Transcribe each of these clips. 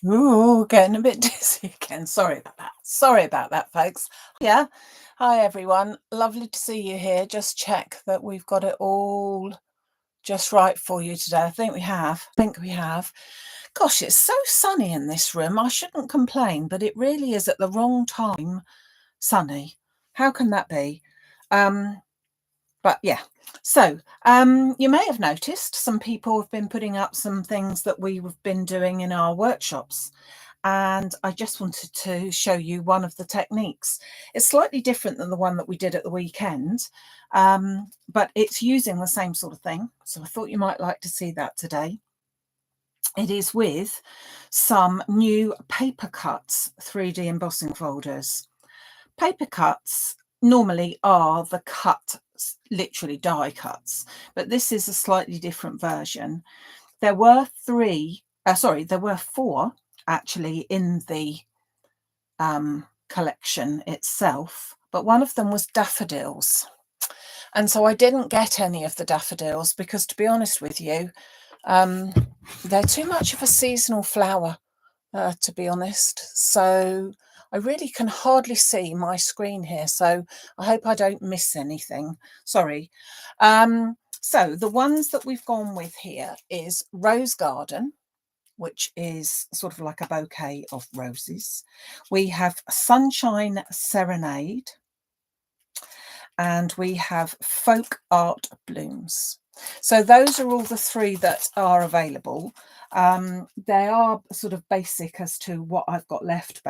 Ooh, getting a bit dizzy again. Sorry about that. Sorry about that, folks. Yeah. Hi, everyone. Lovely to see you here. Just check that we've got it all just right for you today. I think we have. Gosh, it's so sunny in this room. I shouldn't complain, but it really is at the wrong time sunny. How can that be? But yeah. So you may have noticed some people have been putting up some things that we've been doing in our workshops. And I just wanted to show you one of the techniques. It's slightly different than the one that we did at the weekend, but it's using the same sort of thing. So I thought you might like to see that today. It is with some new paper cuts 3D embossing folders. Paper cuts normally are the cut, literally die cuts, but this is a slightly different version. There were four actually in the collection itself, but one of them was daffodils. And so I didn't get any of the daffodils because, to be honest with you, they're too much of a seasonal flower, to be honest. So I really can hardly see my screen here, so I hope I don't miss anything. Sorry. So the ones that we've gone with here is Rose Garden, which is sort of like a bouquet of roses. We have Sunshine Serenade, and we have Folk Art Blooms. So those are all the three that are available. They are sort of basic as to what I've got left,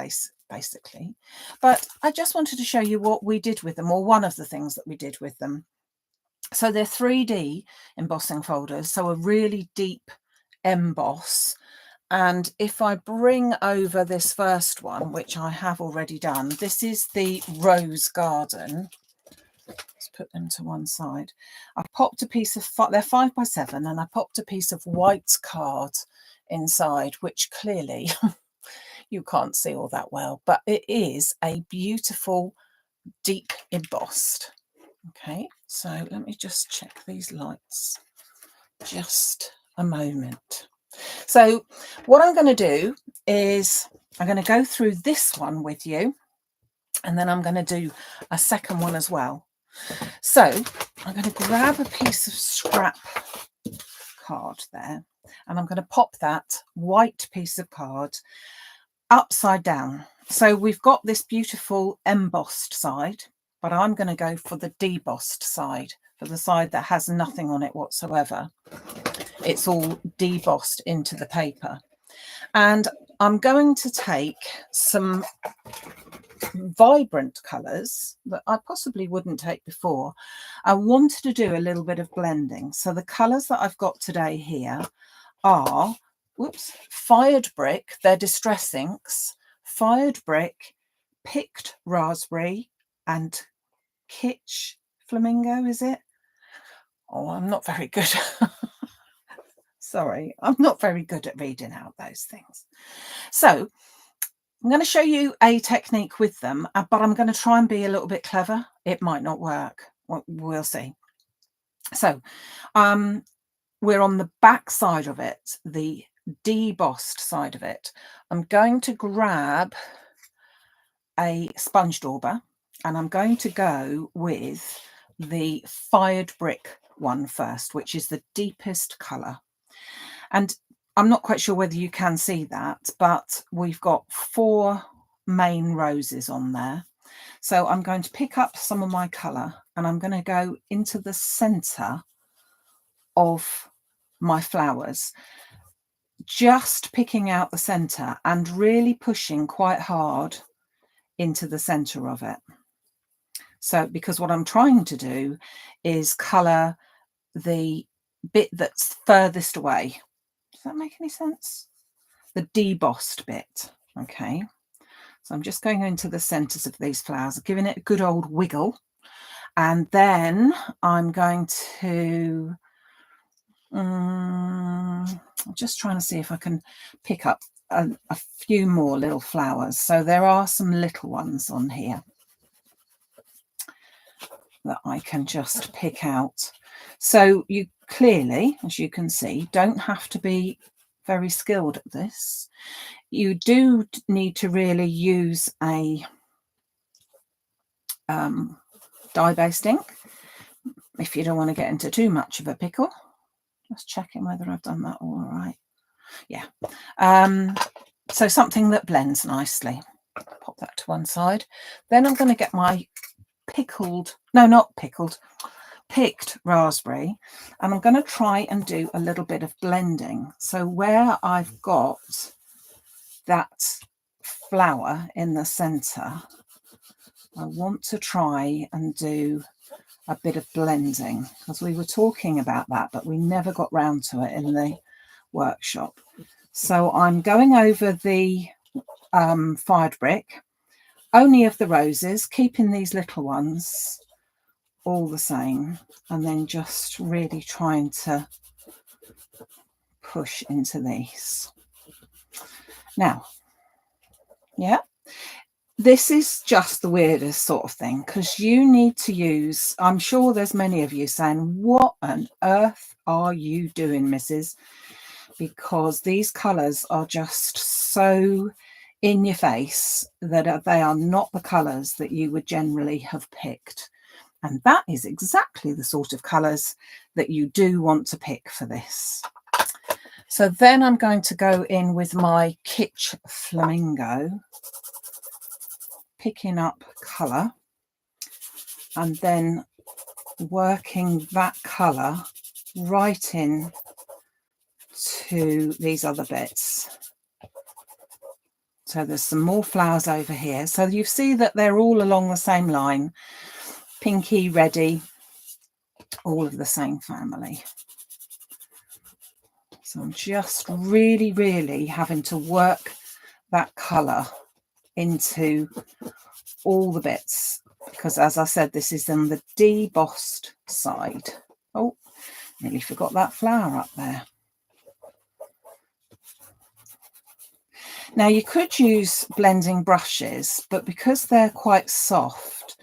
basically. But I just wanted to show you what we did with them, or one of the things that we did with them. So they're 3D embossing folders, so a really deep emboss. And if I bring over this first one, which I have already done, this is the Rose Garden. Let's put them to one side. I popped a piece of, they're 5x7, and I popped a piece of white card inside, which clearly you can't see all that well, but it is a beautiful deep embossed. Okay, so let me just check these lights just a moment. So what I'm going to do is I'm going to go through this one with you, and then I'm going to do a second one as well. So I'm going to grab a piece of scrap card there, and I'm going to pop that white piece of card upside down. So we've got this beautiful embossed side, but I'm going to go for the debossed side, for the side that has nothing on it whatsoever. It's all debossed into the paper. And I'm going to take some vibrant colours that I possibly wouldn't take before. I wanted to do a little bit of blending. So the colours that I've got today here are, Fired Brick, they're Distress Inks, Fired Brick, Picked Raspberry, and Kitsch Flamingo, is it? Oh, I'm not very good. Sorry, I'm not very good at reading out those things. So I'm going to show you a technique with them, but I'm going to try and be a little bit clever. It might not work. We'll see. So we're on the back side of it, the debossed side of it. I'm going to grab a sponge dauber, and I'm going to go with the Fired Brick one first, which is the deepest colour. And I'm not quite sure whether you can see that, but we've got 4 main roses on there. So I'm going to pick up some of my colour, and I'm going to go into the centre of my flowers, just picking out the centre and really pushing quite hard into the centre of it. So because what I'm trying to do is colour the bit that's furthest away. Does that make any sense? The debossed bit. Okay, so I'm just going into the centres of these flowers, giving it a good old wiggle, and then I'm going to I'm just trying to see if I can pick up a few more little flowers. So there are some little ones on here that I can just pick out. So you clearly, as you can see, don't have to be very skilled at this. You do need to really use a dye-based ink if you don't want to get into too much of a pickle. Just checking whether I've done that all right. Yeah. So something that blends nicely. Pop that to one side. Then I'm going to get my picked raspberry, and I'm going to try and do a little bit of blending. So where I've got that flower in the center, I want to try and do a bit of blending, because we were talking about that, but we never got round to it in the workshop. So I'm going over the fired brick, only of the roses, keeping these little ones all the same, and then just really trying to push into these. Now, yeah, this is just the weirdest sort of thing, because you need to use, I'm sure there's many of you saying, what on earth are you doing, Mrs.? Because these colours are just so in your face that they are not the colours that you would generally have picked. And that is exactly the sort of colours that you do want to pick for this. So then I'm going to go in with my Kitsch Flamingo, picking up colour and then working that colour right in to these other bits. So there's some more flowers over here. So you see that they're all along the same line, pinky, reddy, all of the same family. So I'm just really, really having to work that colour into all the bits, because as I said, this is on the debossed side. Oh, nearly forgot that flower up there. Now you could use blending brushes, but because they're quite soft,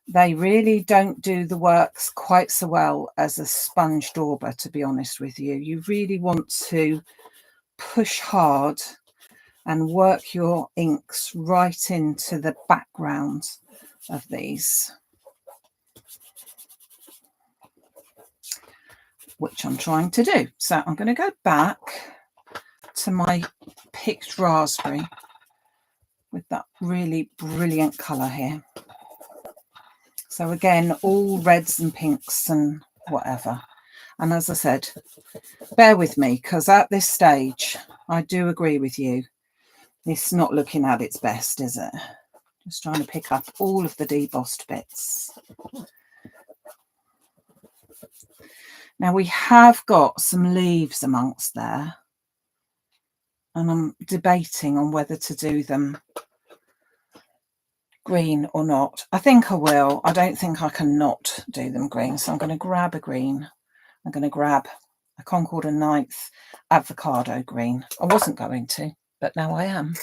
they really don't do the works quite so well as a sponge dauber, to be honest with you. You really want to push hard and work your inks right into the background of these, which I'm trying to do. So I'm going to go back to my picked raspberry with that really brilliant colour here. So again, all reds and pinks and whatever. And as I said, bear with me, because at this stage, I do agree with you. It's not looking at its best, is it? Just trying to pick up all of the debossed bits. Now we have got some leaves amongst there, and I'm debating on whether to do them green or not. I think I will. I don't think I can not do them green. So I'm going to grab a green. I'm going to grab a Concord and Ninth avocado green. I wasn't going to, but now I am,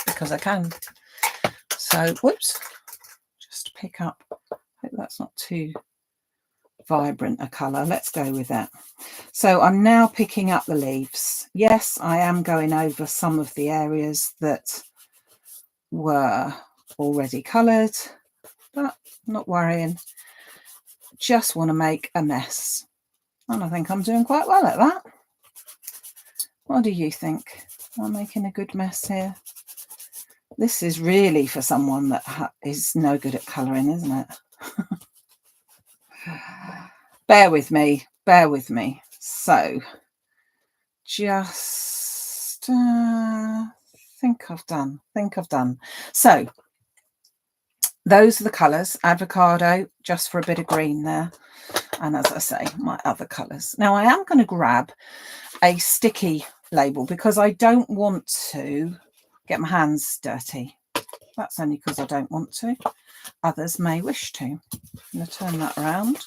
because I can. So, whoops, just pick up. I hope that's not too vibrant a colour. Let's go with that. So I'm now picking up the leaves. Yes, I am going over some of the areas that were already coloured, but not worrying. Just want to make a mess, and I think I'm doing quite well at that. What do you think? Am I making a good mess here? This is really for someone that is no good at colouring, isn't it? Bear with me, bear with me. So just think I've done. So those are the colours. Avocado, just for a bit of green there. And as I say, my other colours. Now I am going to grab a sticky label, because I don't want to get my hands dirty. That's only because I don't want to. Others may wish to. I'm going to turn that around.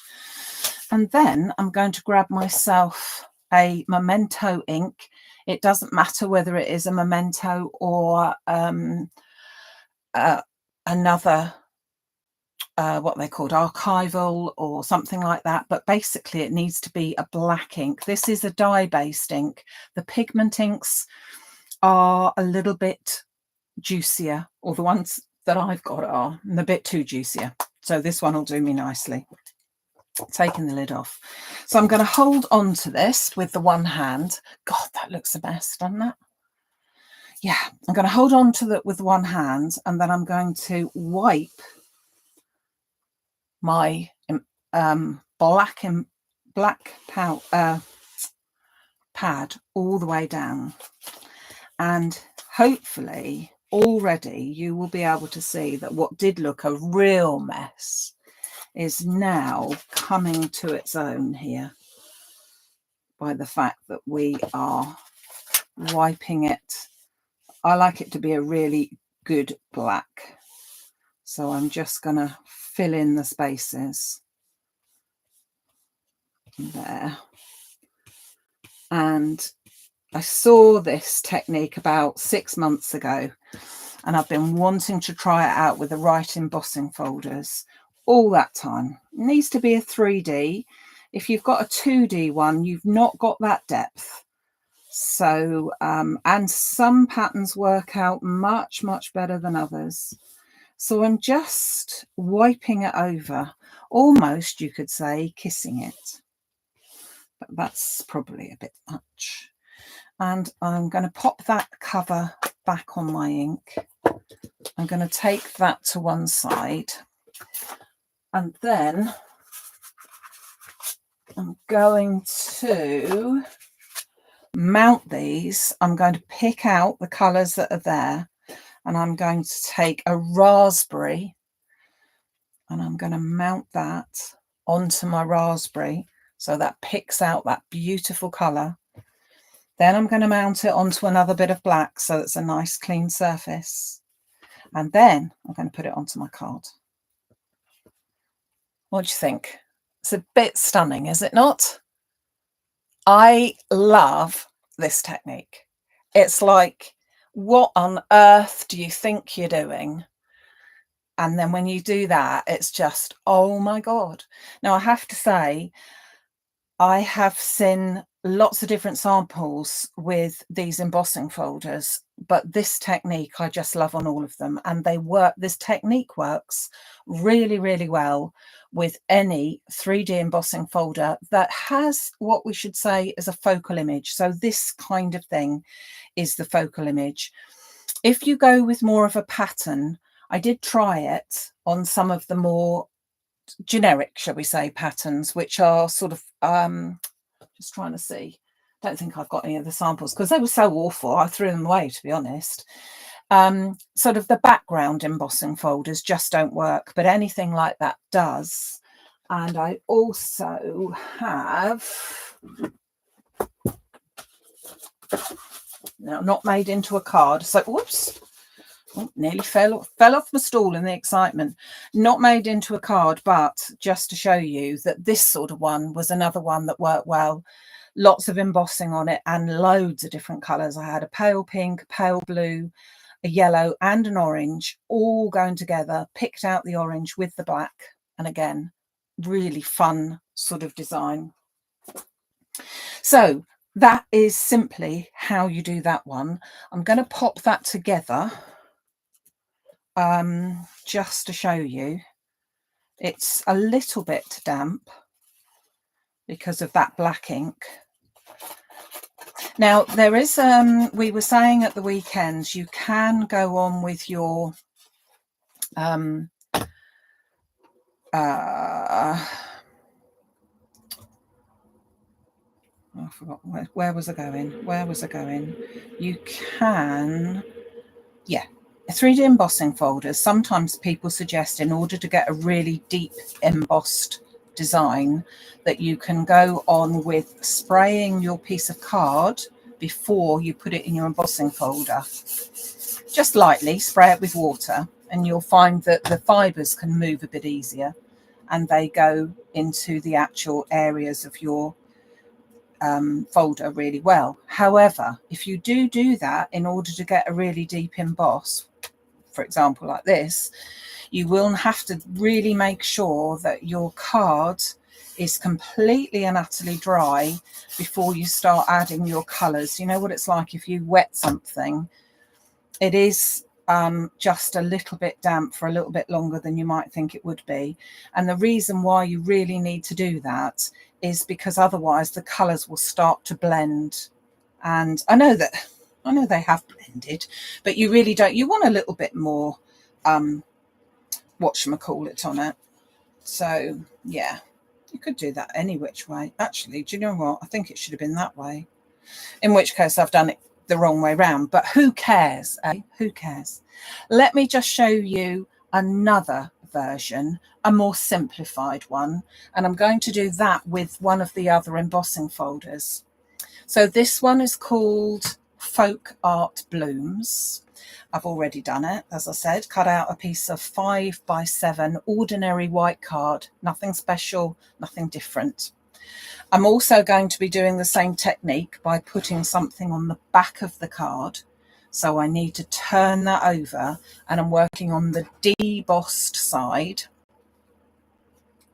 And then I'm going to grab myself a Memento ink. It doesn't matter whether it is a Memento or another what they called, archival or something like that, but basically it needs to be a black ink. This is a dye-based ink. The pigment inks are a little bit juicier, or the ones that I've got are a bit too juicier. So this one will do me nicely. Taking the lid off. So I'm going to hold on to this with the one hand. God, that looks the best, doesn't it? Yeah, I'm going to hold on to that with one hand, and then I'm going to wipe my black pad all the way down, and hopefully already you will be able to see that what did look a real mess is now coming to its own here by the fact that we are wiping it. I like it to be a really good black, so I'm just going to fill in the spaces there. And I saw this technique about 6 months ago, and I've been wanting to try it out with the right embossing folders all that time. It needs to be a 3D. If you've got a 2D one, you've not got that depth. So, and some patterns work out much, much better than others. So I'm just wiping it over, almost you could say kissing it, but that's probably a bit much. And I'm going to pop that cover back on my ink. I'm going to take that to one side, and then I'm going to mount these. I'm going to pick out the colours that are there, and I'm going to take a raspberry and I'm going to mount that onto my raspberry so that picks out that beautiful colour. Then I'm going to mount it onto another bit of black so it's a nice clean surface, and then I'm going to put it onto my card. What do you think? It's a bit stunning, is it not? I love this technique. It's like, what on earth do you think you're doing? And then when you do that, it's just, oh my God. Now, I have to say, I have seen lots of different samples with these embossing folders, but this technique I just love on all of them. And they work, this technique works really, really well with any 3D embossing folder that has what we should say is a focal image. So this kind of thing is the focal image. If you go with more of a pattern, I did try it on some of the more generic, shall we say, patterns, which are sort of, just trying to see, don't think I've got any of the samples because they were so awful, I threw them away, to be honest. Sort of the background embossing folders just don't work, but anything like that does. And I also have, now not made into a card, so whoops, oh, nearly fell off my stool in the excitement. Not made into a card, but just to show you that this sort of one was another one that worked well. Lots of embossing on it and loads of different colours. I had a pale pink, pale blue, a yellow and an orange all going together, picked out the orange with the black, and again, really fun sort of design. So that is simply how you do that one. I'm going to pop that together just to show you. It's a little bit damp because of that black ink. Now there is, we were saying at the weekends, you can go on with your, I forgot, where was I going? You can, yeah, 3D embossing folders. Sometimes people suggest, in order to get a really deep embossed design, that you can go on with spraying your piece of card before you put it in your embossing folder. Just lightly spray it with water, and you'll find that the fibers can move a bit easier and they go into the actual areas of your folder really well. However, if you do that in order to get a really deep emboss, for example, like this, you will have to really make sure that your card is completely and utterly dry before you start adding your colours. You know what it's like if you wet something, it is just a little bit damp for a little bit longer than you might think it would be. And the reason why you really need to do that is because otherwise the colours will start to blend. And I know they have blended, but you really don't. You want a little bit more whatchamacallit on it. So yeah, you could do that any which way. Actually, do you know what? I think it should have been that way. In which case I've done it the wrong way round, but who cares, eh? Who cares? Let me just show you another version, a more simplified one, and I'm going to do that with one of the other embossing folders. So this one is called Folk Art Blooms. I've already done it, as I said, cut out a piece of 5x7 ordinary white card, nothing special, nothing different. I'm also going to be doing the same technique by putting something on the back of the card. So I need to turn that over, and I'm working on the debossed side.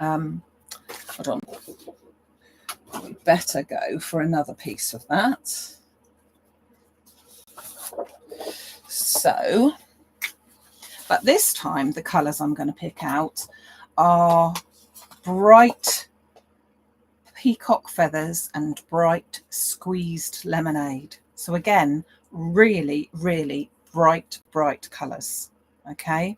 Hold on. We better go for another piece of that. So, but this time the colours I'm going to pick out are bright peacock feathers and bright squeezed lemonade. So again, really, really bright colours. Okay.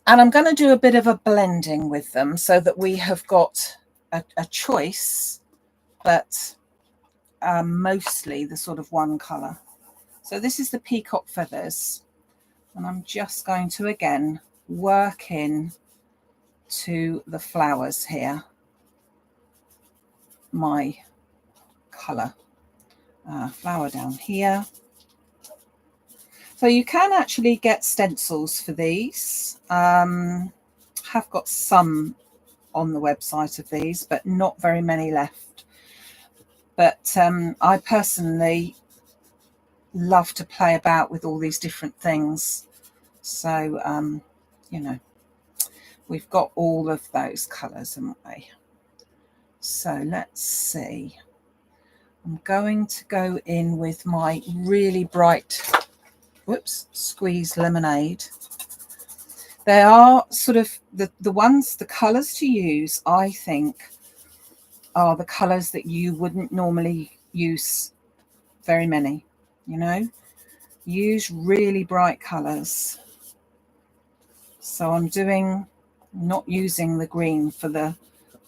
And I'm going to do a bit of a blending with them so that we have got a choice, but mostly the sort of one colour. So this is the peacock feathers, and I'm just going to again work in to the flowers here my colour. Flower down here. So you can actually get stencils for these. Have got some on the website of these, but not very many left. But I personally love to play about with all these different things. So, you know, we've got all of those colours, haven't we? So let's see. I'm going to go in with my really bright, squeezed lemonade. They are sort of the colours to use, I think, are the colours that you wouldn't normally use very many, you know. Use really bright colours. So I'm not using the green for the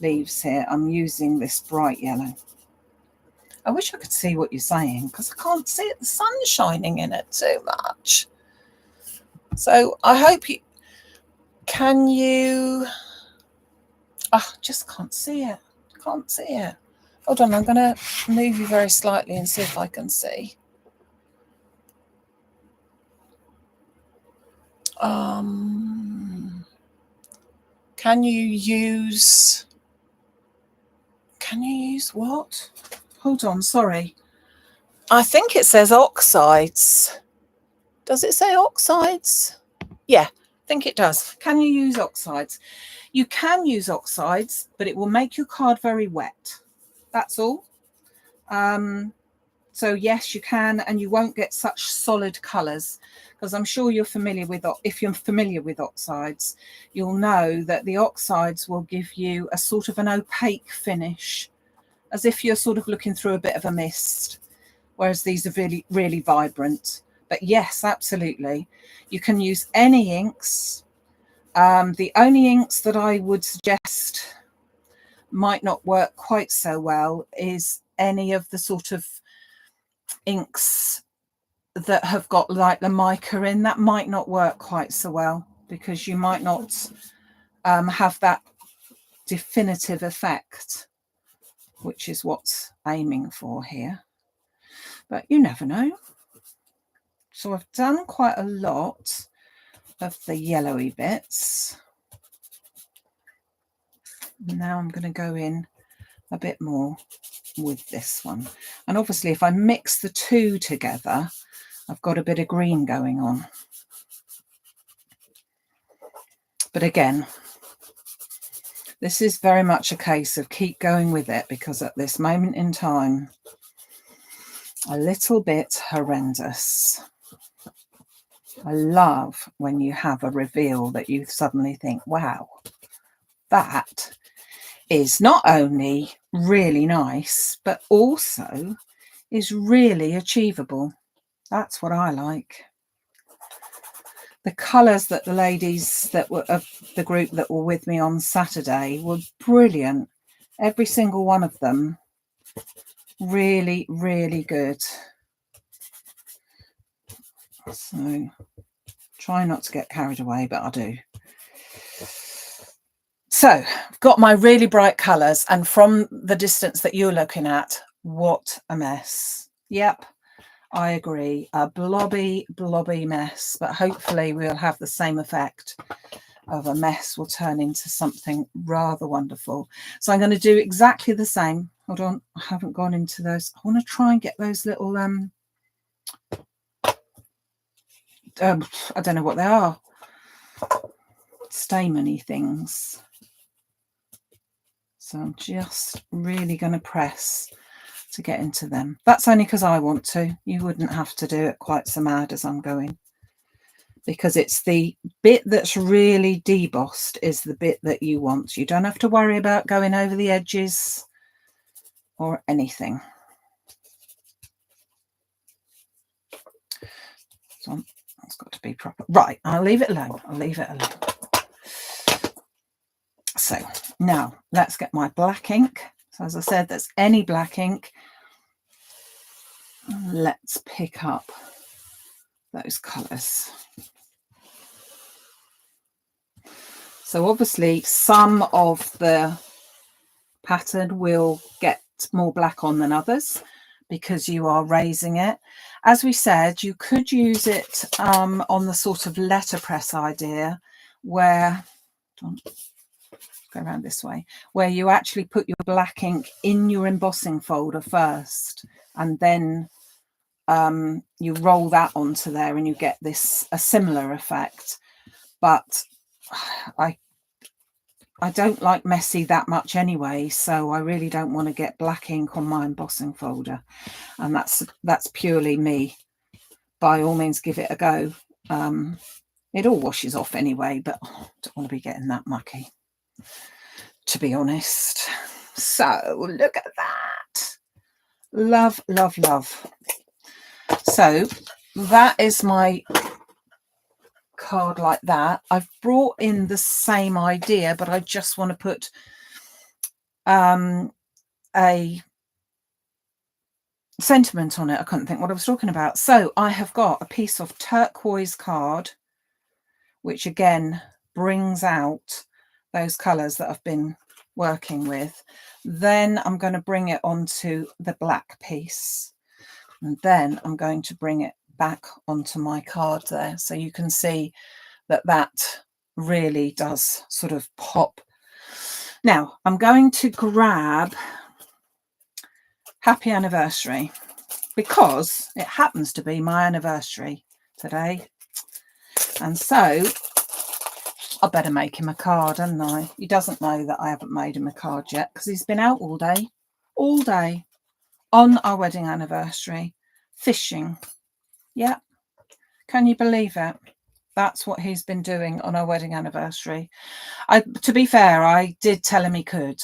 leaves here. I'm using this bright yellow. I wish I could see what you're saying because I can't see it. The sun's shining in it too much. So I hope you... Can you... I just can't see it. Can't see it. Hold on, I'm going to move you very slightly and see if I can see. Can you use what? Hold on, sorry. I think it says oxides. Does it say oxides? Yeah, I think it does. Can you use oxides? You can use oxides, but it will make your card very wet. That's all. So yes, you can, and you won't get such solid colours, because I'm sure you're familiar with, if you're familiar with oxides, you'll know that the oxides will give you a sort of an opaque finish, as if you're sort of looking through a bit of a mist, whereas these are really, really vibrant. But yes, absolutely. You can use any inks. The only inks that I would suggest might not work quite so well is any of the sort of inks that have got like the mica in. That might not work quite so well because you might not have that definitive effect, which is what's aiming for here. But you never know. So I've done quite a lot of the yellowy bits. Now I'm going to go in a bit more with this one. And obviously if I mix the two together, I've got a bit of green going on. But again, this is very much a case of keep going with it, because at this moment in time, a little bit horrendous. I love when you have a reveal that you suddenly think, wow, that is not only really nice, but also is really achievable. That's what I like. The colours that the ladies that were of the group that were with me on Saturday were brilliant. Every single one of them. Really, really good. So try not to get carried away, but I do. So I've got my really bright colours, and from the distance that you're looking at, what a mess. Yep, I agree. A blobby mess, but hopefully we'll have the same effect of a mess will turn into something rather wonderful. So I'm going to do exactly the same. Hold on, I haven't gone into those. I want to try and get those little I don't know what they are, stameny things. So I'm just really going to press to get into them. That's only because I want to. You wouldn't have to do it quite so mad as I'm going, because it's the bit that's really debossed is the bit that you want. You don't have to worry about going over the edges or anything. So it's got to be proper. Right, I'll leave it alone. I'll leave it alone. So now let's get my black ink. So as I said, there's any black ink. Let's pick up those colours. So obviously some of the pattern will get more black on than others because you are raising it. As we said, you could use it on the sort of letterpress idea where, go around this way, where you actually put your black ink in your embossing folder first, and then you roll that onto there and you get a similar effect. But I don't like messy that much anyway, so I really don't want to get black ink on my embossing folder, and that's purely me. By all means, give it a go. It all washes off anyway, but I don't want to be getting that mucky, to be honest. So look at that. Love, love, love. So that is my card like that. I've brought in the same idea, but I just want to put a sentiment on it. I couldn't think what I was talking about. So I have got a piece of turquoise card, which again brings out those colours that I've been working with. Then I'm going to bring it onto the black piece, and then I'm going to bring it back onto my card there, so you can see that really does sort of pop. Now I'm going to grab Happy Anniversary, because it happens to be my anniversary today, and so I better make him a card, hadn't I? He doesn't know that I haven't made him a card yet, because he's been out all day on our wedding anniversary fishing. Yeah, can you believe it? That's what he's been doing on our wedding anniversary. To be fair, I did tell him he could,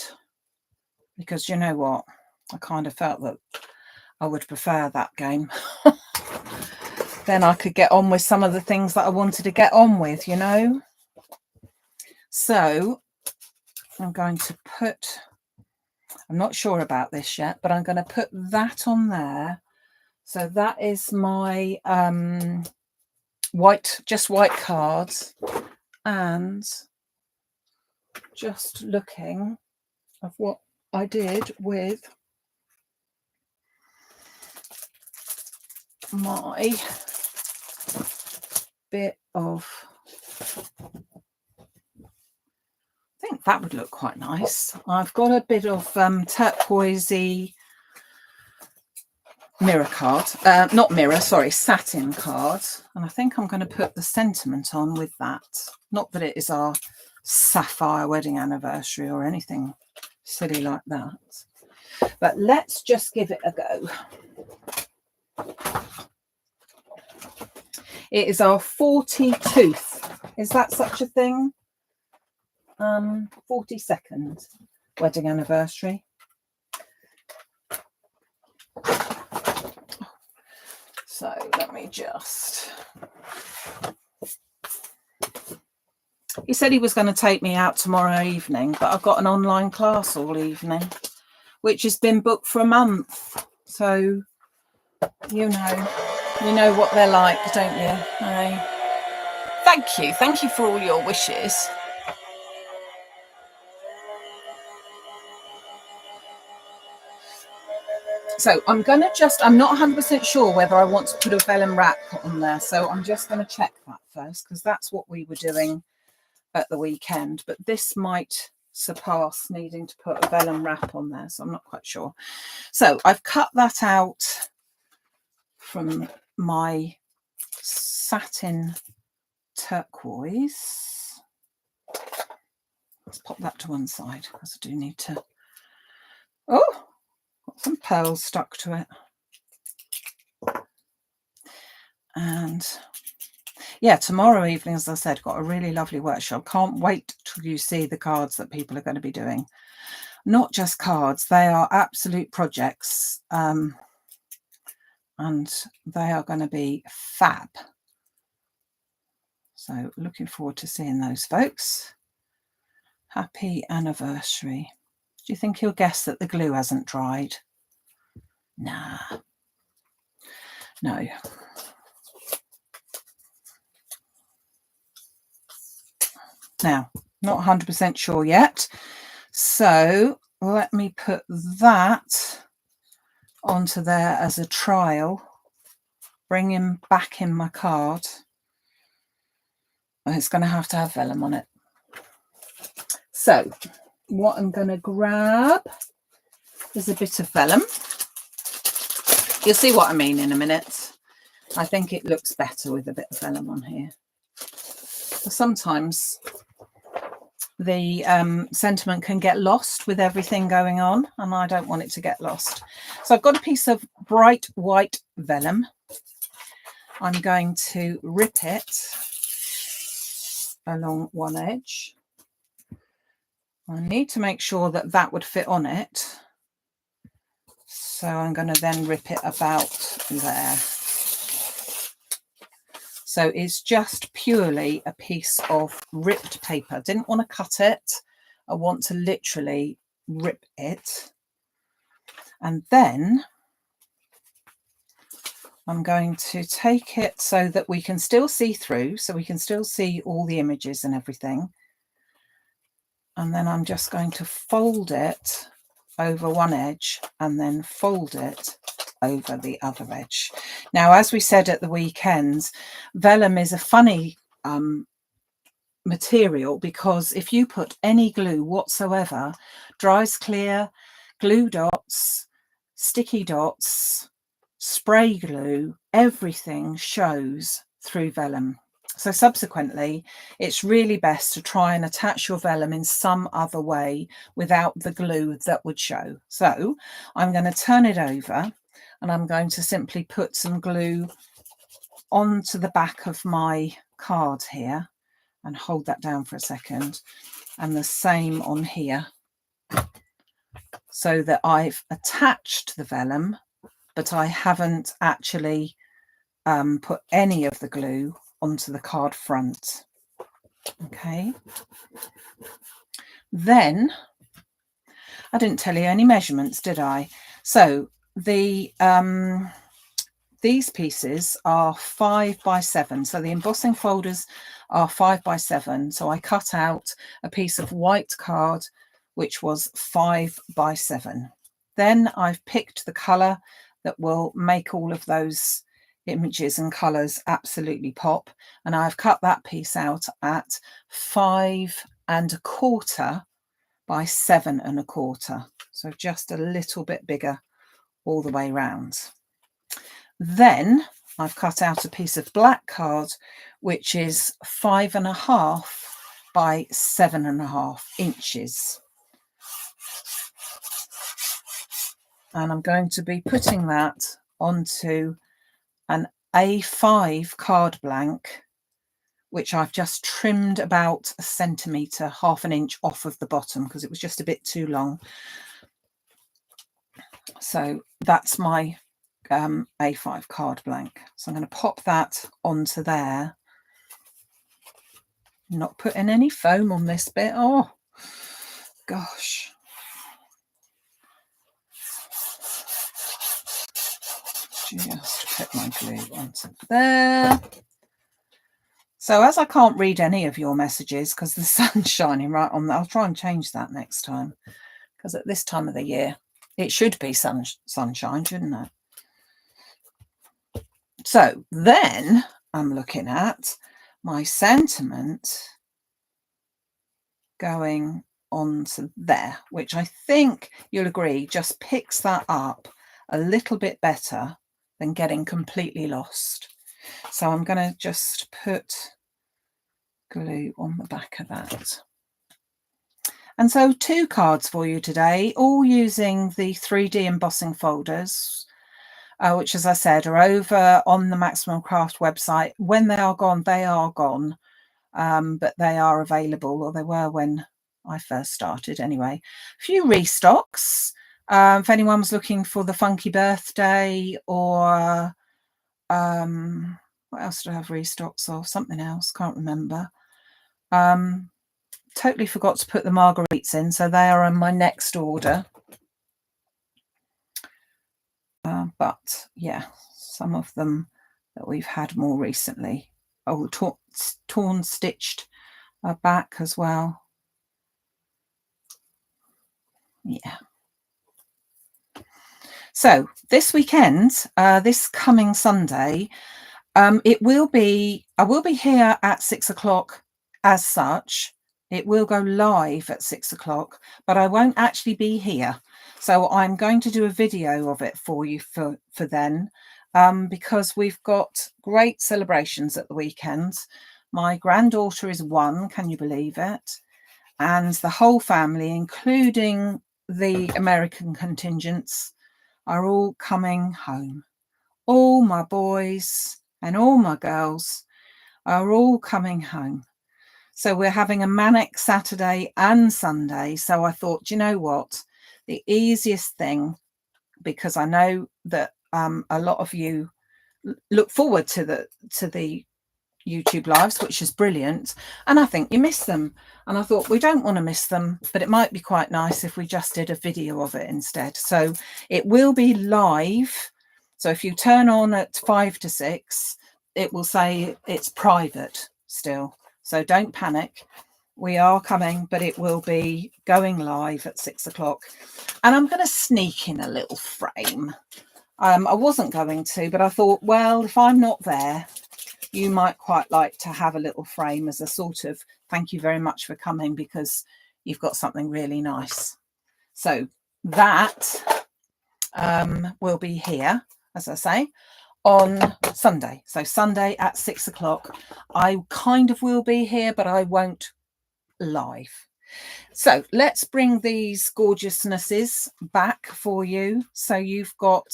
because you know what, I kind of felt that I would prefer that game. Then I could get on with some of the things that I wanted to get on with, you know. So I'm going to put, I'm not sure about this yet, but I'm going to put that on there. So that is my white cards, and just looking of what I did with my bit of, I think that would look quite nice. I've got a bit of turquoisey mirror card, not mirror, sorry, satin card, and I think I'm going to put the sentiment on with that. Not that it is our sapphire wedding anniversary or anything silly like that. But let's just give it a go. It is our 42nd. Is that such a thing? 42nd wedding anniversary. So let me just... He said he was going to take me out tomorrow evening, but I've got an online class all evening, which has been booked for a month. So, you know what they're like, don't you? Hey. Thank you for all your wishes. So I'm going to I'm not 100% sure whether I want to put a vellum wrap on there. So I'm just going to check that first, because that's what we were doing at the weekend. But this might surpass needing to put a vellum wrap on there. So I'm not quite sure. So I've cut that out from my satin turquoise. Let's pop that to one side, because I do need to... Oh! Got some pearls stuck to it. And yeah, tomorrow evening, as I said, got a really lovely workshop. Can't wait till you see the cards that people are going to be doing. Not just cards, they are absolute projects, and they are going to be fab. So looking forward to seeing those folks. Happy anniversary. Do you think he'll guess that the glue hasn't dried? Nah. No. Now, not 100% sure yet. So let me put that onto there as a trial. Bring him back in my card. It's going to have vellum on it. So what I'm going to grab is a bit of vellum. You'll see what I mean in a minute. I think it looks better with a bit of vellum on here. Sometimes the sentiment can get lost with everything going on, and I don't want it to get lost. So I've got a piece of bright white vellum. I'm going to rip it along one edge. I need to make sure that that would fit on it. So I'm going to then rip it about there. So it's just purely a piece of ripped paper. Didn't want to cut it. I want to literally rip it. And then I'm going to take it so that we can still see through, so we can still see all the images and everything. And then I'm just going to fold it over one edge and then fold it over the other edge. Now, as we said at the weekends, vellum is a funny material, because if you put any glue whatsoever, dries clear, glue dots, sticky dots, spray glue, everything shows through vellum. So subsequently, it's really best to try and attach your vellum in some other way without the glue that would show. So I'm going to turn it over, and I'm going to simply put some glue onto the back of my card here and hold that down for a second, and the same on here, so that I've attached the vellum, but I haven't actually put any of the glue onto the card front. Okay. Then I didn't tell you any measurements, did I? So the these pieces are 5 by 7. So the embossing folders are 5 by 7. So I cut out a piece of white card, which was 5 by 7. Then I've picked the colour that will make all of those images and colours absolutely pop. And I've cut that piece out at 5 1/4 by 7 1/4. So just a little bit bigger all the way round. Then I've cut out a piece of black card, which is 5 1/2 by 7.5 inches. And I'm going to be putting that onto an A5 card blank, which I've just trimmed about 1 centimetre, 1/2 inch off of the bottom because it was just a bit too long. So that's my A5 card blank. So I'm going to pop that onto there. Not putting any foam on this bit. Oh, gosh. Just put my glue onto there. So as I can't read any of your messages because the sun's shining right on that, I'll try and change that next time, because at this time of the year it should be sunshine, shouldn't it? So then I'm looking at my sentiment going onto there, which I think you'll agree just picks that up a little bit better than getting completely lost. So I'm going to just put glue on the back of that. And so 2 cards for you today, all using the 3D embossing folders, which, as I said, are over on the Maximum Craft website. When they are gone, they are gone, but they are available, or they were when I first started anyway. A few restocks. If anyone was looking for the Funky Birthday, or what else did I have restocks of? Something else, can't remember. Totally forgot to put the marguerites in, so they are on my next order. But yeah, some of them that we've had more recently. Oh, torn stitched back as well. Yeah. So this weekend, this coming Sunday, I will be here at 6 o'clock as such. It will go live at 6 o'clock, but I won't actually be here. So I'm going to do a video of it for you for then, because we've got great celebrations at the weekend. My granddaughter is 1, can you believe it? And the whole family, including the American contingents, are all coming home. All my boys and all my girls are all coming home. So we're having a manic Saturday and Sunday. So I thought, you know what, the easiest thing, because I know that a lot of you look forward to the YouTube lives, which is brilliant, and I think you miss them, and I thought we don't want to miss them, but it might be quite nice if we just did a video of it instead. So it will be live. So if you turn on at 5 to 6, it will say it's private still, so don't panic. We are coming, but it will be going live at 6 o'clock. And I'm going to sneak in a little frame. I wasn't going to, but I thought, well, if I'm not there, you might quite like to have a little frame as a sort of thank you very much for coming, because you've got something really nice. So that will be here, as I say, on Sunday. So Sunday at 6 o'clock. I kind of will be here, but I won't live. So let's bring these gorgeousnesses back for you. So you've got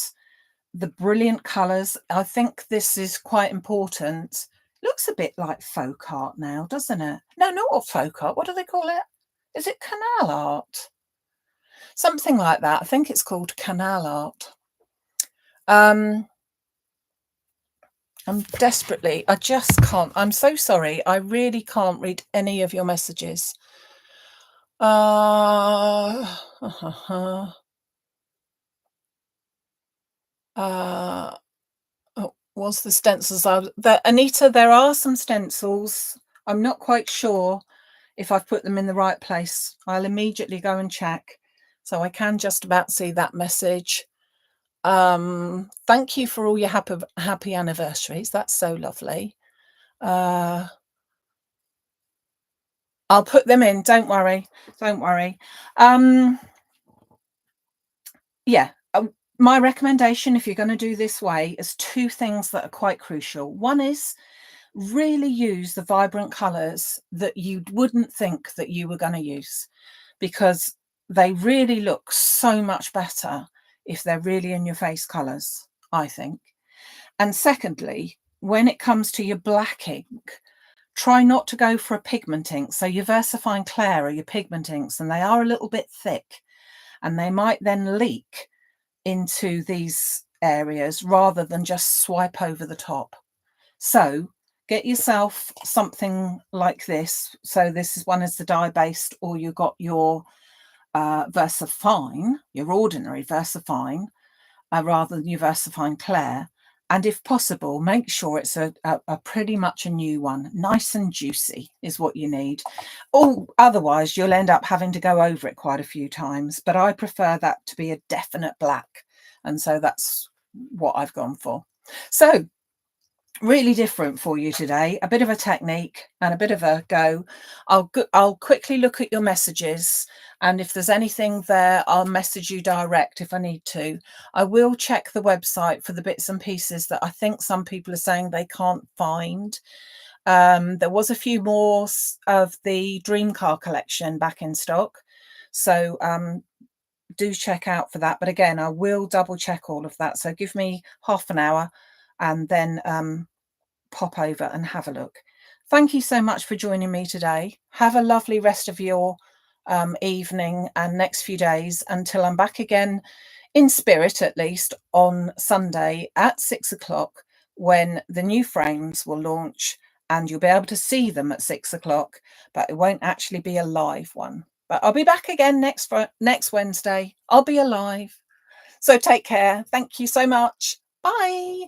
the brilliant colours. I think this is quite important. Looks a bit like folk art now, doesn't it? No, not folk art. What do they call it? Is it canal art? Something like that. I think it's called canal art. I'm desperately, I just can't. I'm so sorry. I really can't read any of your messages. Was the stencils Anita, there are some stencils. I'm not quite sure if I've put them in the right place. I'll immediately go and check. So I can just about see that message. Thank you for all your happy anniversaries. That's so lovely. I'll put them in. Don't worry. Yeah. My recommendation, if you're going to do this way, is 2 things that are quite crucial. One is really use the vibrant colours that you wouldn't think that you were going to use, because they really look so much better if they're really in your face colours, I think. And secondly, when it comes to your black ink, try not to go for a pigment ink. So your VersaFine Clair are your pigment inks, and they are a little bit thick, and they might then leak into these areas rather than just swipe over the top. So get yourself something like this. So this is one is the dye-based, or you've got your VersaFine, your ordinary VersaFine, rather than your VersaFine Clair. And if possible, make sure it's a pretty much a new one. Nice and juicy is what you need. Or otherwise, you'll end up having to go over it quite a few times. But I prefer that to be a definite black. And so that's what I've gone for. So really different for you today, a bit of a technique and a bit of a go. I'll quickly look at your messages, and if there's anything there, I'll message you direct if I need to. I will check the website for the bits and pieces that I think some people are saying they can't find. There was a few more of the Dream Car collection back in stock, so do check out for that. But again, I will double check all of that, so give me half an hour and then pop over and have a look. Thank you so much for joining me today. Have a lovely rest of your evening and next few days until I'm back again, in spirit at least, on Sunday at 6 o'clock, when the new frames will launch, and you'll be able to see them at 6 o'clock, but it won't actually be a live one. But I'll be back again next Wednesday. I'll be alive. So take care. Thank you so much. Bye.